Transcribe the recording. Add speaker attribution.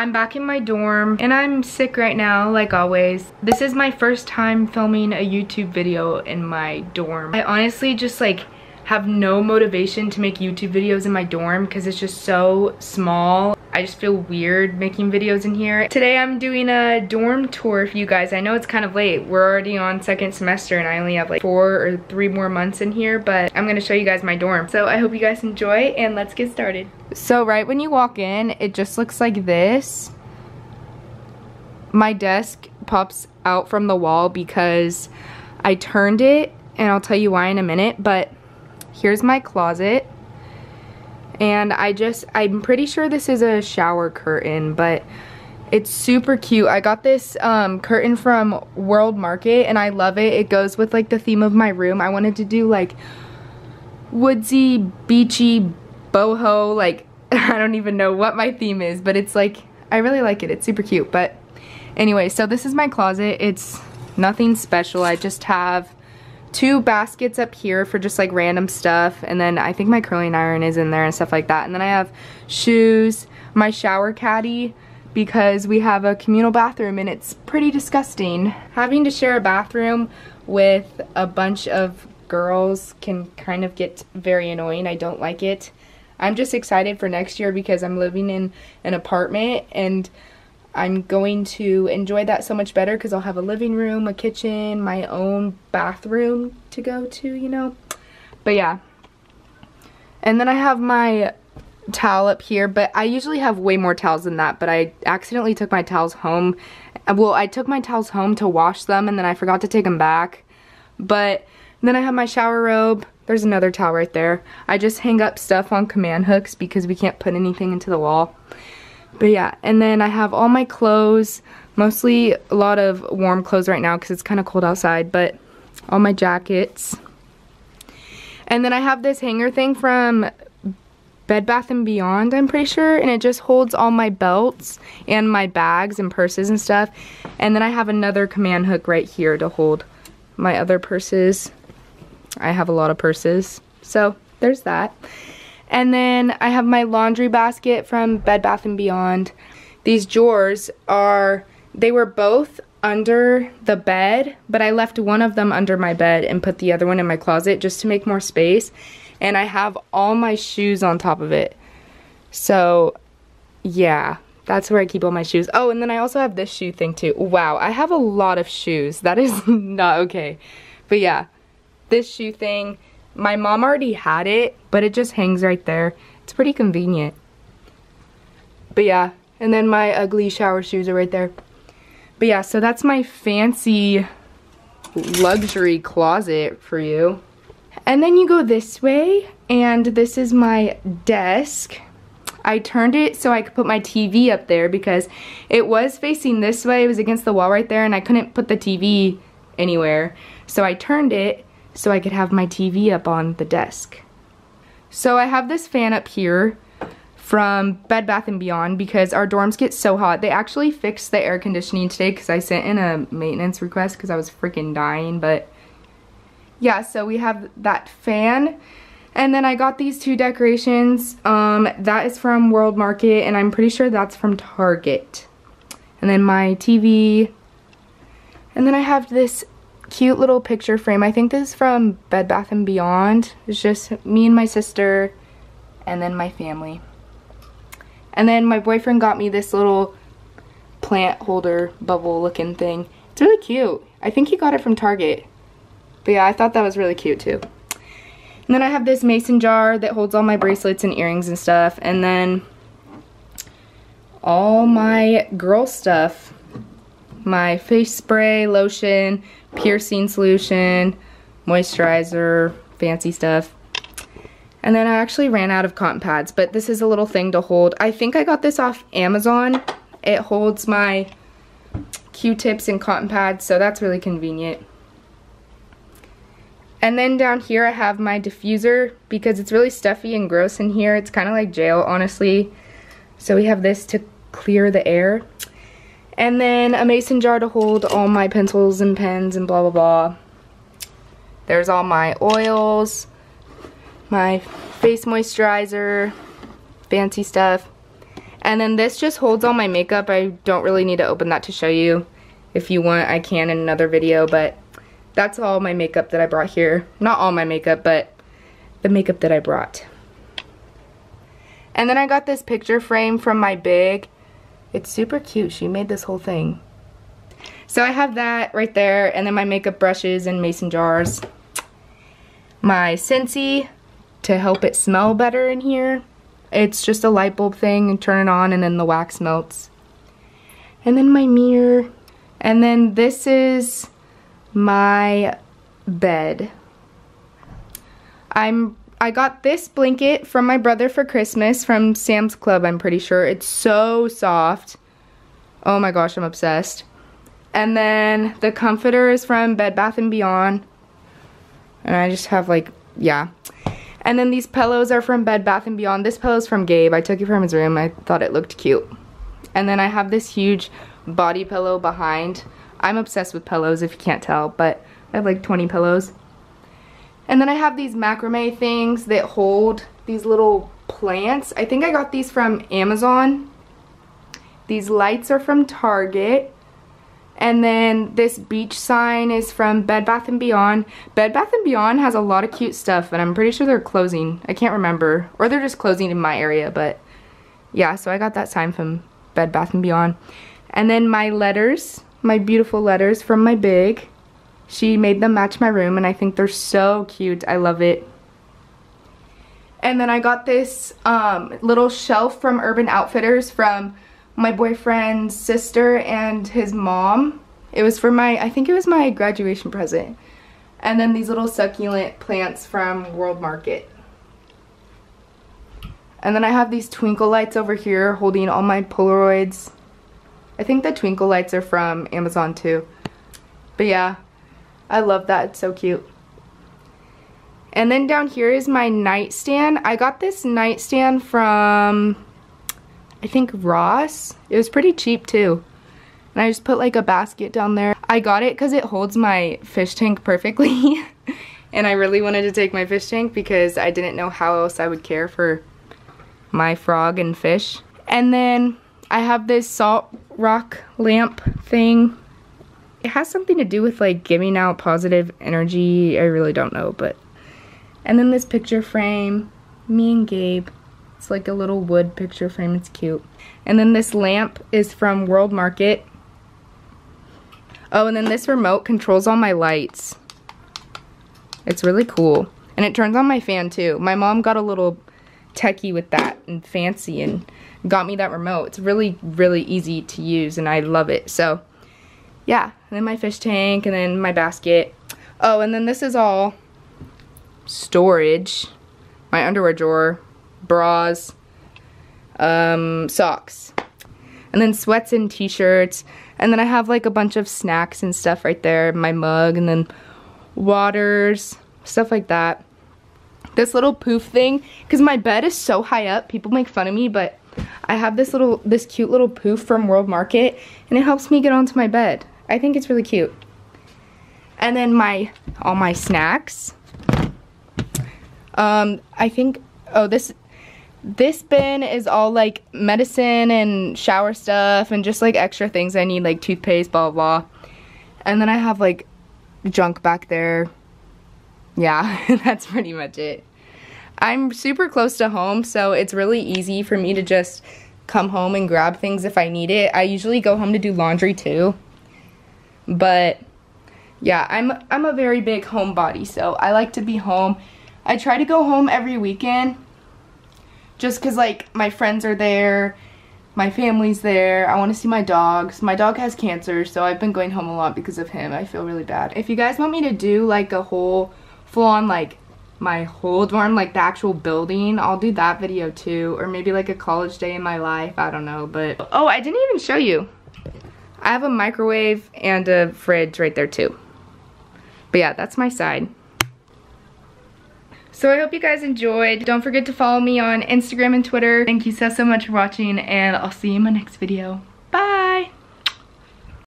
Speaker 1: I'm back in my dorm and I'm sick right now, like always. This is my first time filming a YouTube video in my dorm. I honestly just like have no motivation to make YouTube videos in my dorm because it's just so small. I just feel weird making videos in here. Today I'm doing a dorm tour for you guys. I know it's kind of late. We're already on second semester and I only have like 4 or 3 more months in here, but I'm gonna show you guys my dorm. So I hope you guys enjoy and let's get started. So right when you walk in, it just looks like this. My desk pops out from the wall because I turned it, and I'll tell you why in a minute, but here's my closet. And I'm pretty sure this is a shower curtain, but it's super cute. I got this curtain from World Market and I love it. It goes with like the theme of my room. I wanted to do like woodsy, beachy, boho, like I don't even know what my theme is, but it's like, I really like it. It's super cute. But anyway, so this is my closet. It's nothing special. I just have 2 baskets up here for just like random stuff, and then I think my curling iron is in there and stuff like that. And then I have shoes, my shower caddy, because we have a communal bathroom and it's pretty disgusting. Having to share a bathroom with a bunch of girls can kind of get very annoying. I don't like it. I'm just excited for next year because I'm living in an apartment and I'm going to enjoy that so much better because I'll have a living room, a kitchen, my own bathroom to go to, you know. But yeah. And then I have my towel up here, but I usually have way more towels than that, but I accidentally took my towels home. Well, I took my towels home to wash them and then I forgot to take them back. But then I have my shower robe. There's another towel right there. I just hang up stuff on command hooks because we can't put anything into the wall. But yeah, and then I have all my clothes, mostly a lot of warm clothes right now because it's kind of cold outside, but all my jackets. And then I have this hanger thing from Bed Bath & Beyond, I'm pretty sure, and it just holds all my belts and my bags and purses and stuff. And then I have another command hook right here to hold my other purses. I have a lot of purses, so there's that. And then I have my laundry basket from Bed Bath & Beyond. These drawers they were both under the bed, but I left one of them under my bed and put the other one in my closet just to make more space. And I have all my shoes on top of it. So, yeah, that's where I keep all my shoes. Oh, and then I also have this shoe thing too. Wow, I have a lot of shoes. That is not okay. But yeah, this shoe thing. My mom already had it, but it just hangs right there. It's pretty convenient. But yeah, and then my ugly shower shoes are right there. But yeah, so that's my fancy luxury closet for you. And then you go this way, and this is my desk. I turned it so I could put my TV up there because it was facing this way. It was against the wall right there, and I couldn't put the TV anywhere. So I turned it so I could have my TV up on the desk. So I have this fan up here from Bed Bath & Beyond because our dorms get so hot. They actually fixed the air conditioning today because I sent in a maintenance request because I was freaking dying. But yeah, so we have that fan. And then I got these 2 decorations. That is from World Market and I'm pretty sure that's from Target. And then my TV. And then I have this cute little picture frame. I think this is from Bed Bath & Beyond. It's just me and my sister and then my family. And then my boyfriend got me this little plant holder bubble looking thing. It's really cute. I think he got it from Target. But yeah, I thought that was really cute too. And then I have this mason jar that holds all my bracelets and earrings and stuff. And then all my girl stuff. My face spray, lotion, piercing solution, moisturizer, fancy stuff. And then I actually ran out of cotton pads, but this is a little thing to hold. I think I got this off Amazon. It holds my Q-tips and cotton pads, so that's really convenient. And then down here I have my diffuser because it's really stuffy and gross in here. It's kind of like jail, honestly. So we have this to clear the air. And then a mason jar to hold all my pencils and pens and blah blah blah. There's all my oils, my face moisturizer, fancy stuff. And then this just holds all my makeup. I don't really need to open that to show you. If you want, I can in another video, but that's all my makeup that I brought here. Not all my makeup, but the makeup that I brought. And then I got this picture frame from my big. It's super cute. She made this whole thing. So I have that right there, and then my makeup brushes and mason jars. My Scentsy to help it smell better in here. It's just a light bulb thing, and turn it on and then the wax melts. And then my mirror. And then this is my bed. I got this blanket from my brother for Christmas from Sam's Club, I'm pretty sure. It's so soft. Oh my gosh, I'm obsessed. And then the comforter is from Bed Bath & Beyond. And I just have like, yeah. And then these pillows are from Bed Bath & Beyond. This pillow's from Gabe. I took it from his room. I thought it looked cute. And then I have this huge body pillow behind. I'm obsessed with pillows if you can't tell, but I have like 20 pillows. And then I have these macrame things that hold these little plants. I think I got these from Amazon. These lights are from Target. And then this beach sign is from Bed Bath & Beyond. Bed Bath & Beyond has a lot of cute stuff, and I'm pretty sure they're closing. I can't remember. Or they're just closing in my area, but yeah, so I got that sign from Bed Bath & Beyond. And then my letters, my beautiful letters from my big. She made them match my room, and I think they're so cute. I love it. And then I got this little shelf from Urban Outfitters from my boyfriend's sister and his mom. It was for my, I think it was my graduation present. And then these little succulent plants from World Market. And then I have these twinkle lights over here holding all my Polaroids. I think the twinkle lights are from Amazon too. But yeah, I love that. It's so cute. And then down here is my nightstand. I got this nightstand from, I think, Ross. It was pretty cheap too. And I just put like a basket down there. I got it because it holds my fish tank perfectly. And I really wanted to take my fish tank because I didn't know how else I would care for my frog and fish. And then I have this salt rock lamp thing. It has something to do with like giving out positive energy. I really don't know, but. And then this picture frame, me and Gabe. It's like a little wood picture frame. It's cute. And then this lamp is from World Market. Oh, and then this remote controls all my lights. It's really cool. And it turns on my fan too. My mom got a little techie with that and fancy and got me that remote. It's really, really easy to use and I love it. So, yeah. And then my fish tank and then my basket. Oh, and then this is all storage. My underwear drawer. Bras, socks, and then sweats and t-shirts, and then I have like a bunch of snacks and stuff right there, my mug, and then waters, stuff like that. This little poof thing, because my bed is so high up, people make fun of me, but I have this cute little poof from World Market, and it helps me get onto my bed. I think it's really cute. And then all my snacks. I think, oh, this bin is all like medicine and shower stuff and just like extra things I need, like toothpaste, blah, blah, blah. And then I have like junk back there. Yeah, that's pretty much it. I'm super close to home, so it's really easy for me to just come home and grab things if I need it. I usually go home to do laundry too. But yeah, I'm a very big homebody, so I like to be home. I try to go home every weekend. Just because, like, my friends are there, my family's there, I want to see my dogs. My dog has cancer, so I've been going home a lot because of him. I feel really bad. If you guys want me to do, like, a whole full-on, like, my whole dorm, like, the actual building, I'll do that video, too. Or maybe, like, a college day in my life. I don't know, but. Oh, I didn't even show you. I have a microwave and a fridge right there, too. But, yeah, that's my side. So I hope you guys enjoyed. Don't forget to follow me on Instagram and Twitter. Thank you so much for watching, and I'll see you in my next video. Bye!